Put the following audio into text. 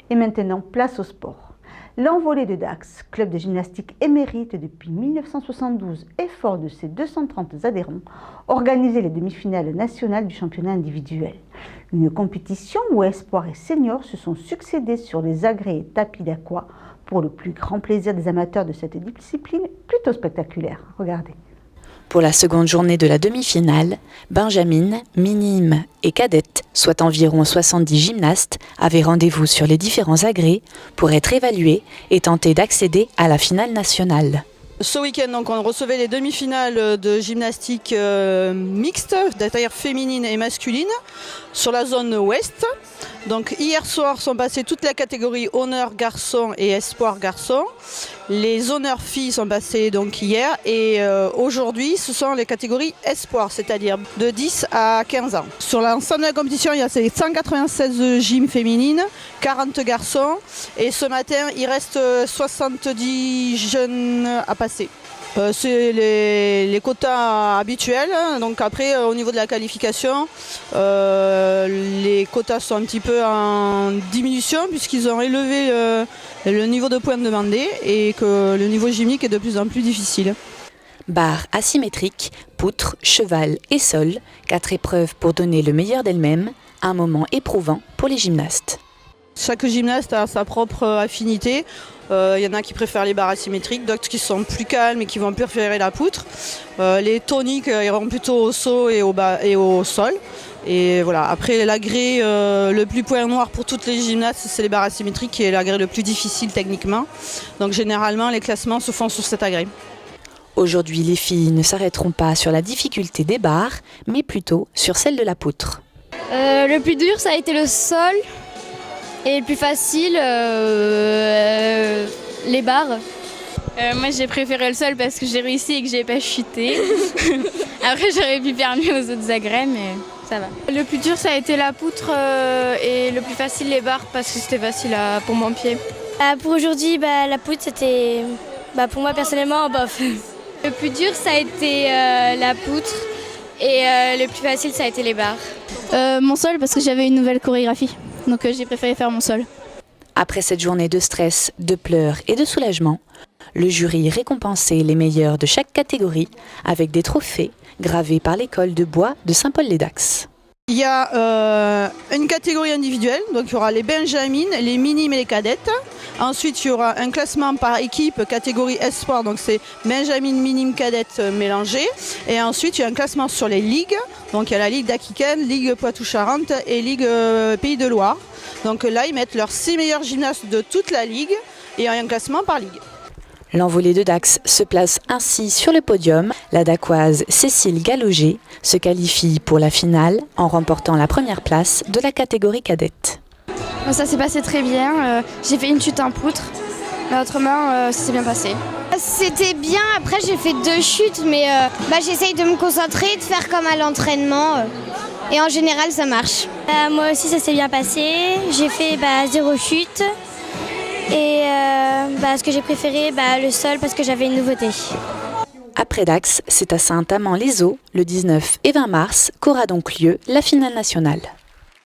Et maintenant, place au sport. L'Envolée de Dax, club de gymnastique émérite depuis 1972 et fort de ses 230 adhérents, organisait les demi-finales nationales du championnat individuel. Une compétition où espoirs et seniors se sont succédés sur les agrès et tapis d'aqua pour le plus grand plaisir des amateurs de cette discipline plutôt spectaculaire. Regardez. Pour la seconde journée de la demi-finale, Benjamine, Minime et Cadette, soit environ 70 gymnastes, avaient rendez-vous sur les différents agrès pour être évalués et tenter d'accéder à la finale nationale. Ce week-end, donc, on recevait les demi-finales de gymnastique mixte, c'est-à-dire féminine et masculine, sur la zone ouest. Donc, hier soir sont passées toutes les catégories honneur garçon et espoir garçon. Les honneurs filles sont passées donc hier et aujourd'hui ce sont les catégories espoir, c'est-à-dire de 10 à 15 ans. Sur l'ensemble de la compétition, il y a 196 gym féminines, 40 garçons et ce matin il reste 70 jeunes à passer. C'est les quotas habituels, donc après au niveau de la qualification, les quotas sont un petit peu en diminution puisqu'ils ont élevé le niveau de points demandé et que le niveau gymnique est de plus en plus difficile. Barres asymétriques, poutres, cheval et sol, 4 épreuves pour donner le meilleur d'elles-mêmes, un moment éprouvant pour les gymnastes. Chaque gymnaste a sa propre affinité. Il y en a qui préfèrent les barres asymétriques, d'autres qui sont plus calmes et qui vont préférer la poutre. Les toniques iront plutôt au saut et au sol. Et voilà. Après l'agrès le plus point noir pour toutes les gymnastes, c'est les barres asymétriques qui est l'agrès le plus difficile techniquement. Donc généralement les classements se font sur cet agrès. Aujourd'hui, les filles ne s'arrêteront pas sur la difficulté des barres, mais plutôt sur celle de la poutre. Le plus dur, ça a été le sol. Et le plus facile, les barres. Moi j'ai préféré le sol parce que j'ai réussi et que j'ai pas chuté. Après j'aurais pu faire mieux aux autres agrès mais ça va. Le plus dur ça a été la poutre et le plus facile les barres parce que c'était facile pour mon pied. Pour aujourd'hui, la poutre c'était pour moi personnellement bof. Le plus dur ça a été la poutre et le plus facile ça a été les barres. Mon sol parce que j'avais une nouvelle chorégraphie. Donc j'ai préféré faire mon sol. Après cette journée de stress, de pleurs et de soulagement, le jury récompensait les meilleurs de chaque catégorie avec des trophées gravés par l'école de bois de Saint-Paul-les-Dax. Il y a une catégorie individuelle, donc il y aura les benjamines, les minimes et les cadettes. Ensuite, il y aura un classement par équipe, catégorie espoir, donc c'est benjamines, minimes, cadettes mélangées. Et ensuite, il y a un classement sur les ligues, donc il y a la Ligue d'Aquitaine, Ligue Poitou-Charentes et Ligue Pays de Loire. Donc là, ils mettent leurs 6 meilleurs gymnastes de toute la ligue et il y a un classement par ligue. L'Envolée de Dax se place ainsi sur le podium. La Dacoise Cécile Galloger se qualifie pour la finale en remportant la première place de la catégorie cadette. Ça s'est passé très bien. J'ai fait une chute en poutre, mais autrement, ça s'est bien passé. C'était bien, après j'ai fait 2 chutes, mais j'essaye de me concentrer, de faire comme à l'entraînement. Et en général, ça marche. Moi aussi, ça s'est bien passé. J'ai fait 0 chute. Et ce que j'ai préféré, le sol, parce que j'avais une nouveauté. Après Dax, c'est à Saint-Amand-les-Eaux, le 19 et 20 mars, qu'aura donc lieu la finale nationale.